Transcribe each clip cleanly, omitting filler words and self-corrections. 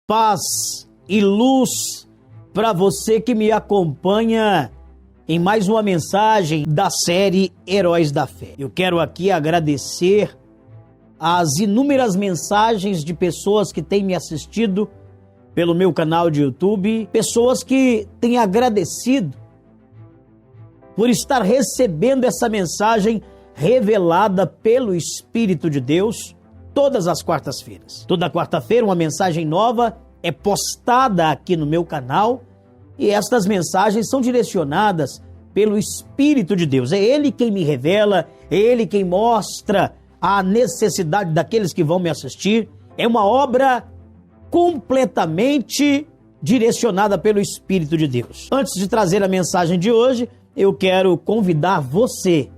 Paz e luz para você que me acompanha em mais uma mensagem da série Heróis da Fé. Eu quero aqui agradecer as inúmeras mensagens de pessoas que têm me assistido pelo meu canal de YouTube, pessoas que têm agradecido por estar recebendo essa mensagem revelada pelo Espírito de Deus todas as quartas-feiras. Toda quarta-feira uma mensagem nova é postada aqui no meu canal e estas mensagens são direcionadas pelo Espírito de Deus. É Ele quem me revela, é Ele quem mostra a necessidade daqueles que vão me assistir. É uma obra completamente direcionada pelo Espírito de Deus. Antes de trazer a mensagem de hoje, eu quero convidar você,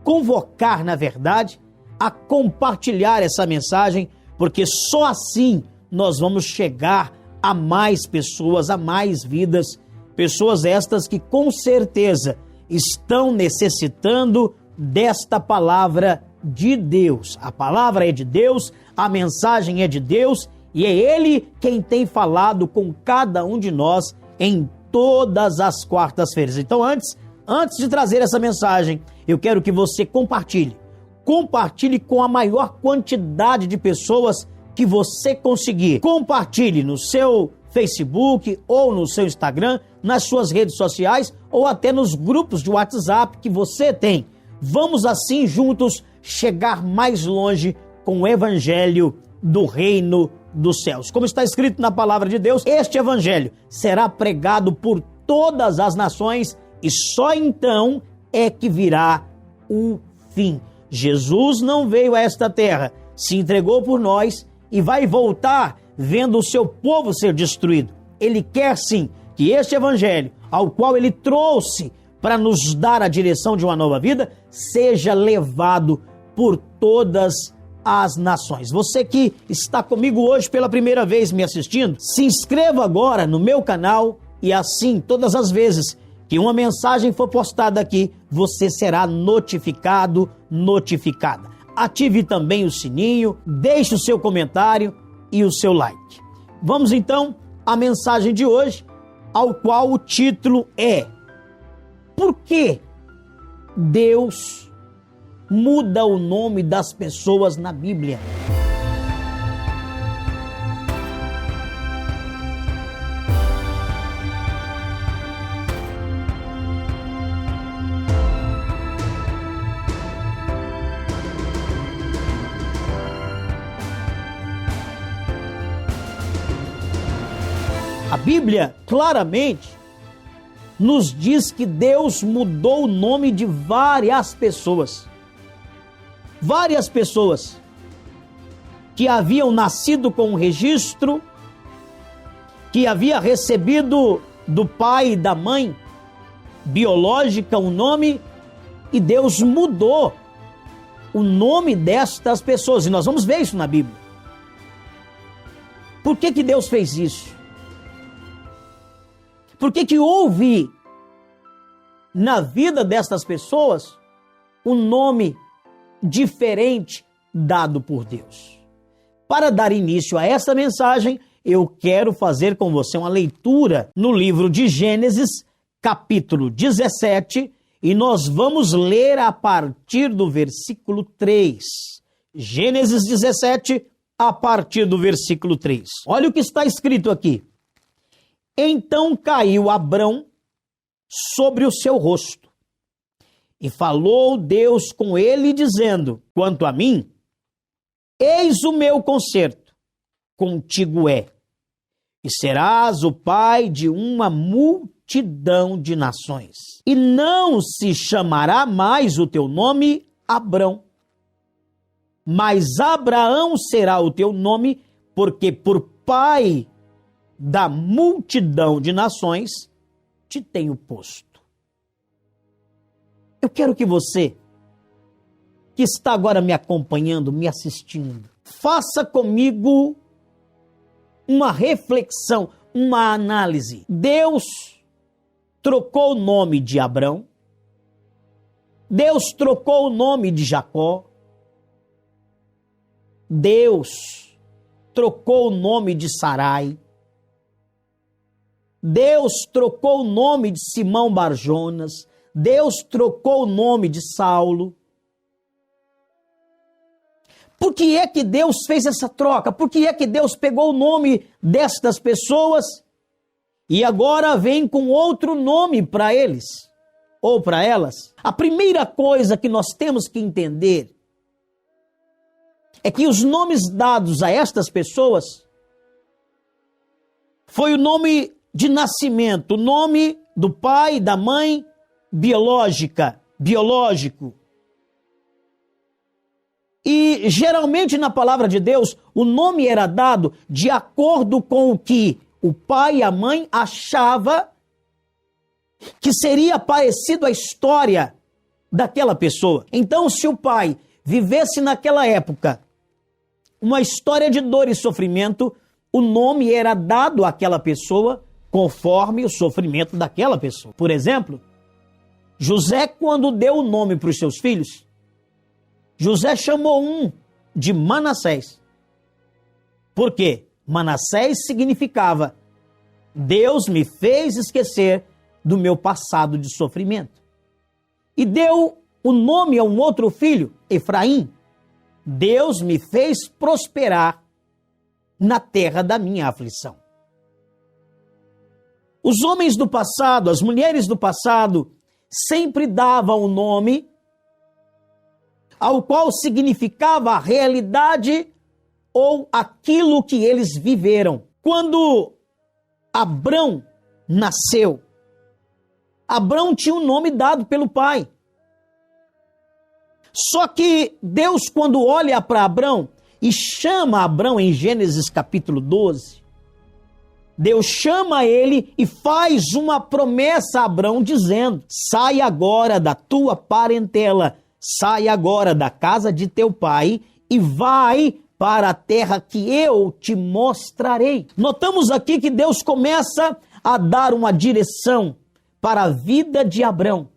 convocar, na verdade, a compartilhar essa mensagem, porque só assim nós vamos chegar a mais pessoas, a mais vidas, pessoas estas que com certeza estão necessitando desta palavra de Deus. A palavra é de Deus, a mensagem é de Deus e é Ele quem tem falado com cada um de nós em todas as quartas-feiras. Então, antes de trazer essa mensagem, eu quero que você compartilhe com a maior quantidade de pessoas que você conseguir. Compartilhe no seu Facebook ou no seu Instagram, nas suas redes sociais ou até nos grupos de WhatsApp que você tem. Vamos assim juntos chegar mais longe com o Evangelho do Reino dos Céus. Como está escrito na palavra de Deus, este Evangelho será pregado por todas as nações e só então é que virá o fim. Jesus não veio a esta terra, se entregou por nós e vai voltar vendo o seu povo ser destruído. Ele quer sim que este Evangelho, ao qual ele trouxe para nos dar a direção de uma nova vida, seja levado por todas as nações. Você que está comigo hoje pela primeira vez me assistindo, se inscreva agora no meu canal e assim, todas as vezes que uma mensagem for postada aqui, você será notificada. Ative também o sininho, deixe o seu comentário e o seu like. Vamos então à mensagem de hoje, ao qual o título é: Por que Deus muda o nome das pessoas na Bíblia? A Bíblia claramente nos diz que Deus mudou o nome de várias pessoas. Várias pessoas que haviam nascido com um registro, que havia recebido do pai e da mãe biológica um nome, e Deus mudou o nome destas pessoas. E nós vamos ver isso na Bíblia. Por que Deus fez isso? Por que houve na vida destas pessoas um nome diferente dado por Deus? Para dar início a essa mensagem, eu quero fazer com você uma leitura no livro de Gênesis, capítulo 17, e nós vamos ler a partir do versículo 3. Gênesis 17, a partir do versículo 3. Olha o que está escrito aqui. Então caiu Abrão sobre o seu rosto, e falou Deus com ele, dizendo: Quanto a mim, eis o meu conserto contigo é, e serás o pai de uma multidão de nações. E não se chamará mais o teu nome Abrão, mas Abraão será o teu nome, porque por pai da multidão de nações te tenho posto. Eu quero que você, que está agora me acompanhando, me assistindo, faça comigo uma reflexão, uma análise. Deus trocou o nome de Abrão, Deus trocou o nome de Jacó, Deus trocou o nome de Sarai. Deus trocou o nome de Simão Barjonas. Deus trocou o nome de Saulo. Por que é que Deus fez essa troca? Por que é que Deus pegou o nome destas pessoas e agora vem com outro nome para eles ou para elas? A primeira coisa que nós temos que entender é que os nomes dados a estas pessoas foi o nome de nascimento, o nome do pai, da mãe biológico. E geralmente na palavra de Deus, o nome era dado de acordo com o que o pai e a mãe achava que seria parecido à história daquela pessoa. Então, se o pai vivesse naquela época uma história de dor e sofrimento, o nome era dado àquela pessoa conforme o sofrimento daquela pessoa. Por exemplo, José, quando deu o nome para os seus filhos, José chamou um de Manassés. Por quê? Manassés significava: Deus me fez esquecer do meu passado de sofrimento. E deu o nome a um outro filho, Efraim. Deus me fez prosperar na terra da minha aflição. Os homens do passado, as mulheres do passado, sempre davam o nome ao qual significava a realidade ou aquilo que eles viveram. Quando Abrão nasceu, Abrão tinha um nome dado pelo pai. Só que Deus, quando olha para Abrão e chama Abrão em Gênesis capítulo 12, Deus chama ele e faz uma promessa a Abrão dizendo: sai agora da tua parentela, sai agora da casa de teu pai e vai para a terra que eu te mostrarei. Notamos aqui que Deus começa a dar uma direção para a vida de Abrão.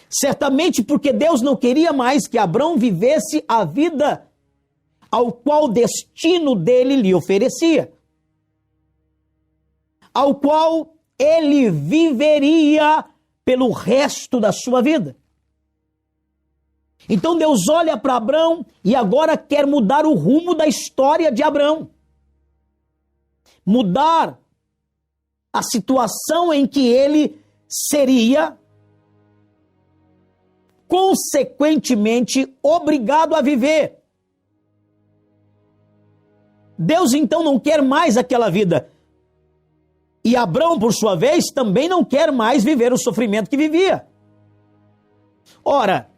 Certamente porque Deus não queria mais que Abrão vivesse a vida ao qual o destino dele lhe oferecia, ao qual ele viveria pelo resto da sua vida. Então Deus olha para Abrão e agora quer mudar o rumo da história de Abrão. Mudar a situação em que ele seria, consequentemente, obrigado a viver. Deus então não quer mais aquela vida. E Abrão, por sua vez, também não quer mais viver o sofrimento que vivia. Ora,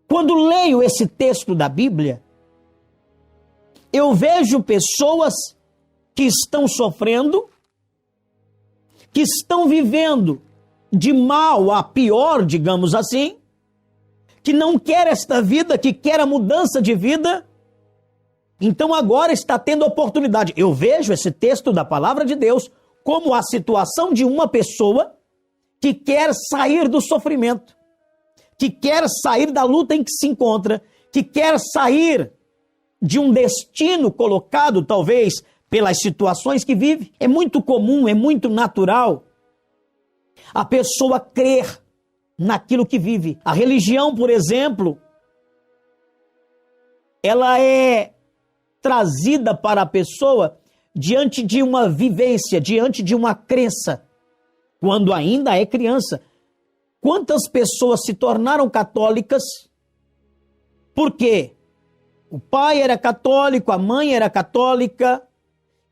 quando leio esse texto da Bíblia, eu vejo pessoas que estão sofrendo, que estão vivendo de mal a pior, digamos assim, que não quer esta vida, que quer a mudança de vida, então agora está tendo oportunidade. Eu vejo esse texto da palavra de Deus como a situação de uma pessoa que quer sair do sofrimento, que quer sair da luta em que se encontra, que quer sair de um destino colocado, talvez, pelas situações que vive. É muito comum, é muito natural a pessoa crer naquilo que vive. A religião, por exemplo, ela é trazida para a pessoa diante de uma vivência, diante de uma crença, quando ainda é criança. Quantas pessoas se tornaram católicas porque o pai era católico, a mãe era católica,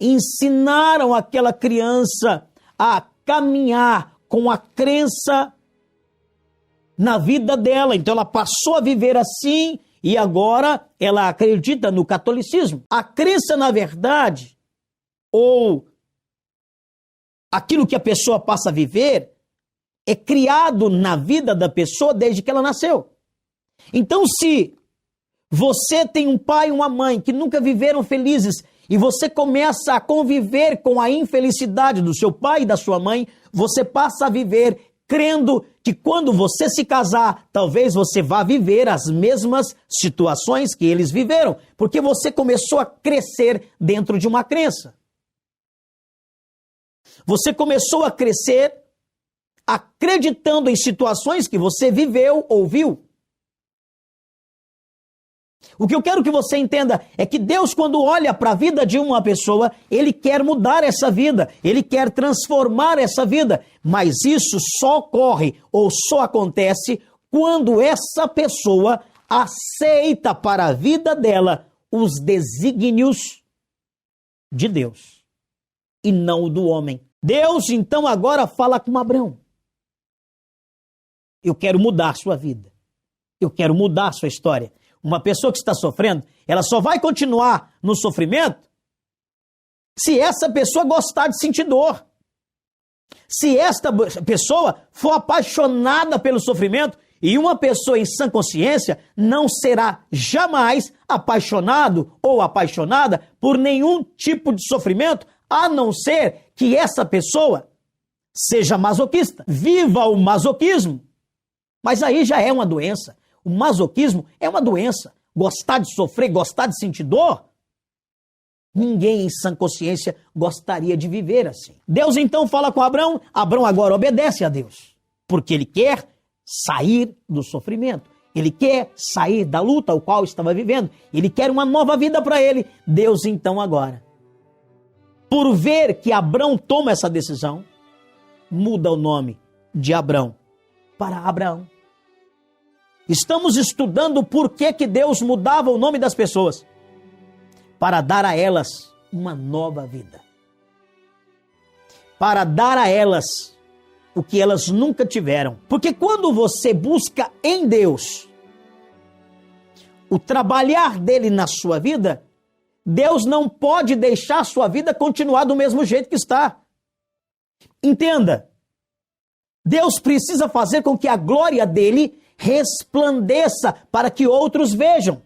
ensinaram aquela criança a caminhar com a crença na vida dela. Então ela passou a viver assim e agora ela acredita no catolicismo. A crença, na verdade, ou aquilo que a pessoa passa a viver, é criado na vida da pessoa desde que ela nasceu. Então, se você tem um pai e uma mãe que nunca viveram felizes e você começa a conviver com a infelicidade do seu pai e da sua mãe, você passa a viver crendo que quando você se casar, talvez você vá viver as mesmas situações que eles viveram, porque você começou a crescer dentro de uma crença. Você começou a crescer acreditando em situações que você viveu ou viu. O que eu quero que você entenda é que Deus, quando olha para a vida de uma pessoa, Ele quer mudar essa vida, Ele quer transformar essa vida, mas isso só ocorre ou só acontece quando essa pessoa aceita para a vida dela os desígnios de Deus e não o do homem. Deus, então, agora fala com Abrão. Eu quero mudar sua vida. Eu quero mudar sua história. Uma pessoa que está sofrendo, ela só vai continuar no sofrimento se essa pessoa gostar de sentir dor. Se esta pessoa for apaixonada pelo sofrimento, e uma pessoa em sã consciência não será jamais apaixonado ou apaixonada por nenhum tipo de sofrimento, a não ser que essa pessoa seja masoquista. Viva o masoquismo! Mas aí já é uma doença. O masoquismo é uma doença. Gostar de sofrer, gostar de sentir dor, ninguém em sã consciência gostaria de viver assim. Deus então fala com Abrão. Abrão agora obedece a Deus, porque ele quer sair do sofrimento. Ele quer sair da luta ao qual estava vivendo. Ele quer uma nova vida para ele. Deus então agora, por ver que Abrão toma essa decisão, muda o nome de Abrão para Abraão. Estamos estudando por que Deus mudava o nome das pessoas, para dar a elas uma nova vida, para dar a elas o que elas nunca tiveram. Porque quando você busca em Deus o trabalhar dele na sua vida, Deus não pode deixar a sua vida continuar do mesmo jeito que está. Entenda, Deus precisa fazer com que a glória dele resplandeça para que outros vejam.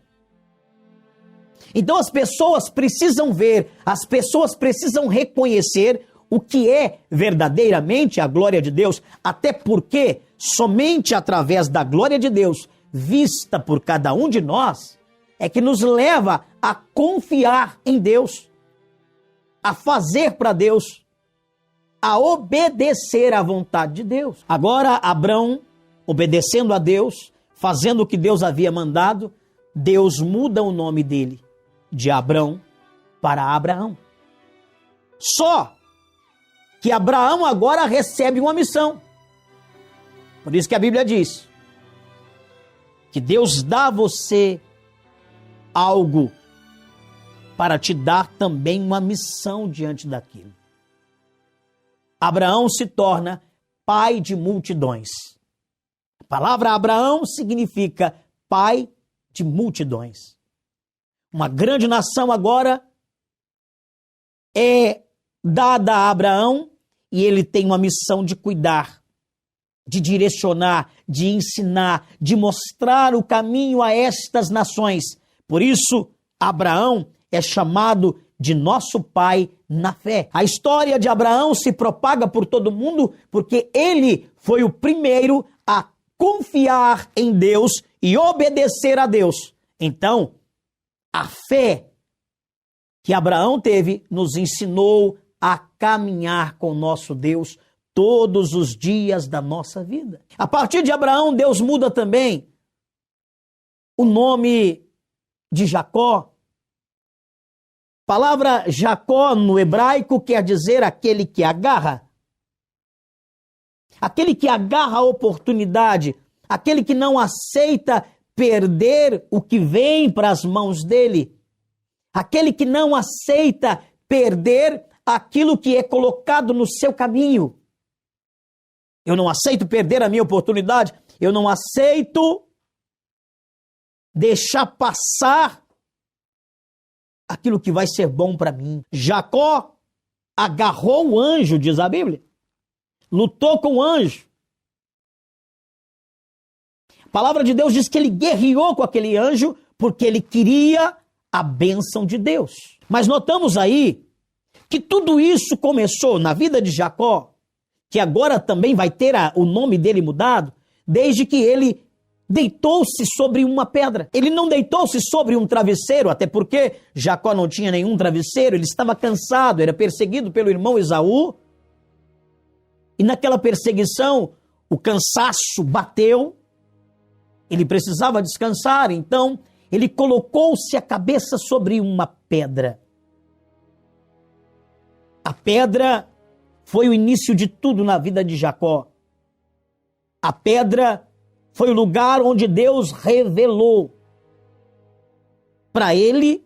Então as pessoas precisam ver, as pessoas precisam reconhecer o que é verdadeiramente a glória de Deus, até porque somente através da glória de Deus, vista por cada um de nós, é que nos leva a confiar em Deus, a fazer para Deus, a obedecer à vontade de Deus. Agora Abrão, obedecendo a Deus, fazendo o que Deus havia mandado, Deus muda o nome dele de Abrão para Abraão. Só que Abraão agora recebe uma missão. Por isso que a Bíblia diz que Deus dá a você algo para te dar também uma missão diante daquilo. Abraão se torna pai de multidões. A palavra Abraão significa pai de multidões. Uma grande nação agora é dada a Abraão e ele tem uma missão de cuidar, de direcionar, de ensinar, de mostrar o caminho a estas nações. Por isso, Abraão é chamado de nosso pai na fé. A história de Abraão se propaga por todo mundo porque ele foi o primeiro a confiar em Deus e obedecer a Deus. Então, a fé que Abraão teve nos ensinou a caminhar com nosso Deus todos os dias da nossa vida. A partir de Abraão, Deus muda também o nome de Jacó. A palavra Jacó no hebraico quer dizer aquele que agarra. Aquele que agarra a oportunidade, aquele que não aceita perder o que vem para as mãos dele, aquele que não aceita perder aquilo que é colocado no seu caminho. Eu não aceito perder a minha oportunidade, eu não aceito deixar passar aquilo que vai ser bom para mim. Jacó agarrou o anjo, diz a Bíblia, lutou com o anjo. A palavra de Deus diz que ele guerreou com aquele anjo porque ele queria a bênção de Deus. Mas notamos aí que tudo isso começou na vida de Jacó, que agora também vai ter o nome dele mudado, desde que ele deitou-se sobre uma pedra. Ele não deitou-se sobre um travesseiro, até porque Jacó não tinha nenhum travesseiro, ele estava cansado, era perseguido pelo irmão Esaú, e naquela perseguição o cansaço bateu, ele precisava descansar, então ele colocou-se a cabeça sobre uma pedra. A pedra foi o início de tudo na vida de Jacó. A pedra foi o lugar onde Deus revelou para ele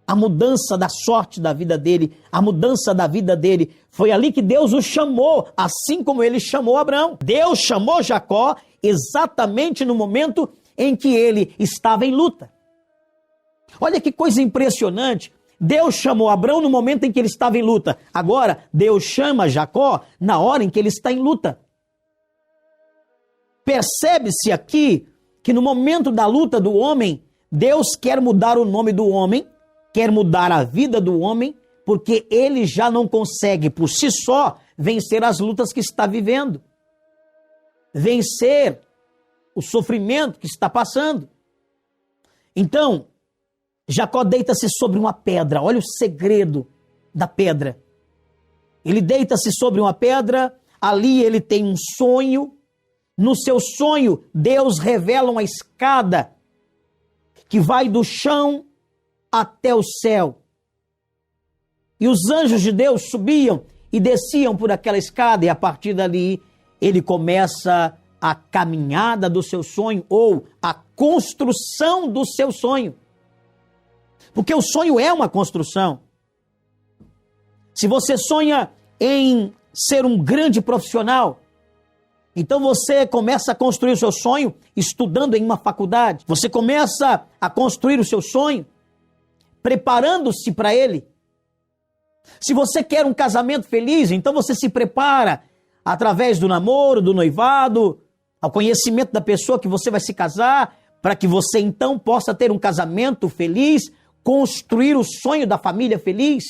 a mudança da sorte da vida dele, a mudança da vida dele. Foi ali que Deus o chamou, assim como ele chamou Abraão. Deus chamou Jacó exatamente no momento em que ele estava em luta. Olha que coisa impressionante. Deus chamou Abraão no momento em que ele estava em luta. Agora, Deus chama Jacó na hora em que ele está em luta. Percebe-se aqui que no momento da luta do homem, Deus quer mudar o nome do homem, quer mudar a vida do homem, porque ele já não consegue por si só vencer as lutas que está vivendo, vencer o sofrimento que está passando. Então, Jacó deita-se sobre uma pedra. Olha o segredo da pedra. Ele deita-se sobre uma pedra, ali ele tem um sonho. No seu sonho, Deus revela uma escada que vai do chão até o céu. E os anjos de Deus subiam e desciam por aquela escada, e a partir dali ele começa a caminhada do seu sonho, ou a construção do seu sonho. Porque o sonho é uma construção. Se você sonha em ser um grande profissional, então você começa a construir o seu sonho estudando em uma faculdade. Você começa a construir o seu sonho preparando-se para ele. Se você quer um casamento feliz, então você se prepara através do namoro, do noivado, ao conhecimento da pessoa que você vai se casar, para que você então possa ter um casamento feliz, construir o sonho da família feliz.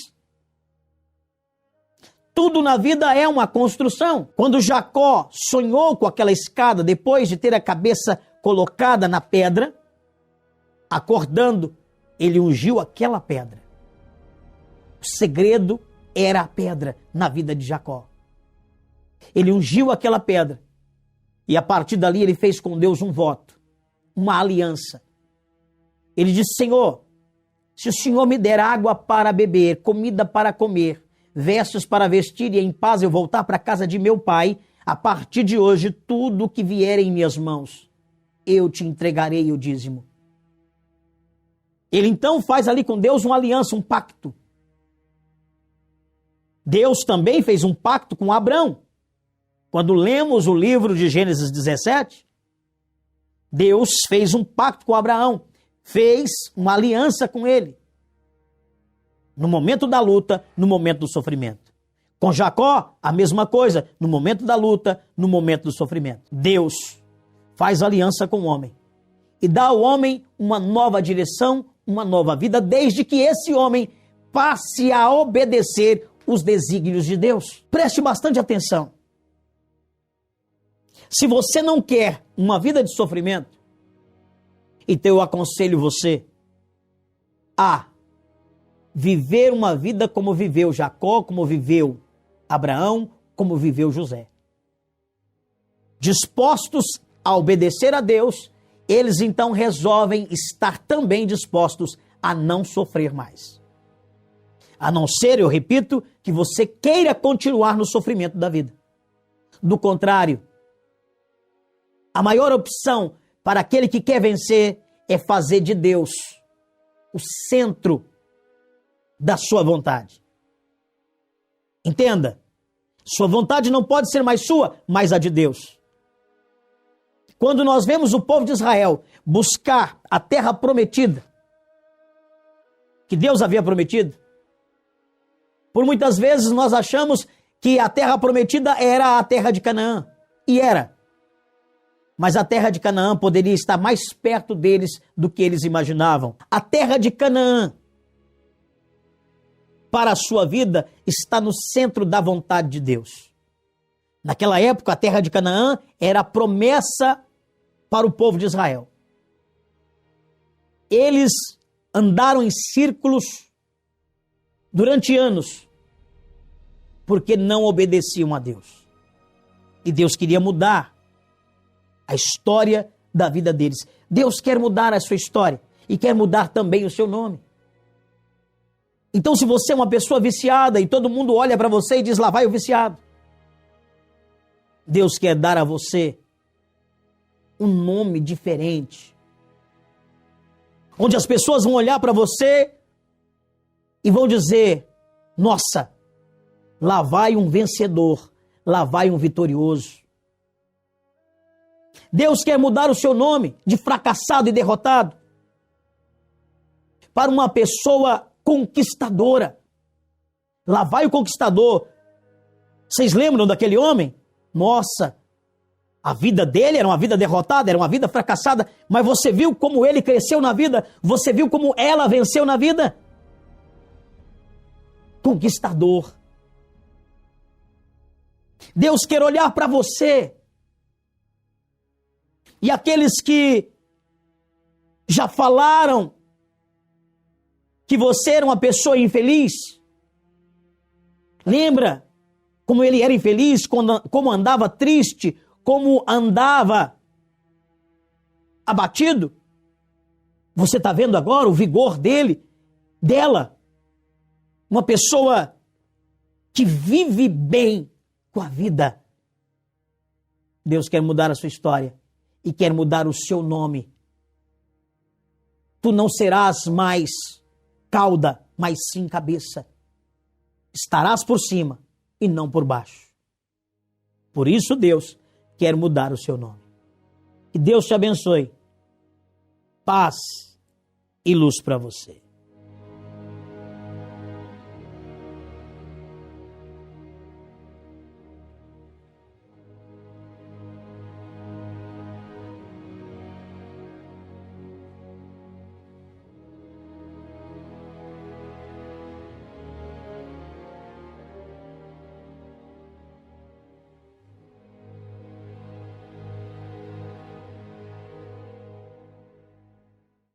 Tudo na vida é uma construção. Quando Jacó sonhou com aquela escada, depois de ter a cabeça colocada na pedra, acordando, ele ungiu aquela pedra. O segredo era a pedra na vida de Jacó. Ele ungiu aquela pedra e a partir dali ele fez com Deus um voto, uma aliança. Ele disse: Senhor, se o Senhor me der água para beber, comida para comer, vestes para vestir e em paz eu voltar para a casa de meu pai, a partir de hoje tudo que vier em minhas mãos, eu te entregarei o dízimo. Ele então faz ali com Deus uma aliança, um pacto. Deus também fez um pacto com Abraão. Quando lemos o livro de Gênesis 17, Deus fez um pacto com Abraão, fez uma aliança com ele. No momento da luta, no momento do sofrimento. Com Jacó, a mesma coisa, no momento da luta, no momento do sofrimento. Deus faz aliança com o homem e dá ao homem uma nova direção, uma nova vida, desde que esse homem passe a obedecer os desígnios de Deus. Preste bastante atenção. Se você não quer uma vida de sofrimento, então eu aconselho você a viver uma vida como viveu Jacó, como viveu Abraão, como viveu José. Dispostos a obedecer a Deus, eles então resolvem estar também dispostos a não sofrer mais. A não ser, eu repito, que você queira continuar no sofrimento da vida. Do contrário, a maior opção para aquele que quer vencer é fazer de Deus o centro da sua vontade. Entenda, sua vontade não pode ser mais sua, mas a de Deus. Quando nós vemos o povo de Israel buscar a terra prometida, que Deus havia prometido, por muitas vezes nós achamos que a terra prometida era a terra de Canaã, e era. Mas a terra de Canaã poderia estar mais perto deles do que eles imaginavam. A terra de Canaã, para a sua vida, está no centro da vontade de Deus. Naquela época, a terra de Canaã era a promessa para o povo de Israel. Eles andaram em círculos durante anos, porque não obedeciam a Deus. E Deus queria mudar a história da vida deles. Deus quer mudar a sua história e quer mudar também o seu nome. Então, se você é uma pessoa viciada e todo mundo olha para você e diz, lá vai o viciado, Deus quer dar a você um nome diferente, onde as pessoas vão olhar para você e vão dizer, nossa, lá vai um vencedor, lá vai um vitorioso. Deus quer mudar o seu nome de fracassado e derrotado para uma pessoa conquistadora. Lá vai o conquistador. Vocês lembram daquele homem? Nossa, a vida dele era uma vida derrotada, era uma vida fracassada, mas você viu como ele cresceu na vida? Você viu como ela venceu na vida? Conquistador. Deus quer olhar para você. E aqueles que já falaram que você era uma pessoa infeliz, lembra como ele era infeliz, como andava triste, como andava abatido? Você está vendo agora o vigor dela, uma pessoa que vive bem com a vida. Deus quer mudar a sua história e quer mudar o seu nome. Tu não serás mais cauda, mas sim cabeça. Estarás por cima e não por baixo. Por isso Deus quer mudar o seu nome. Que Deus te abençoe. Paz e luz para você.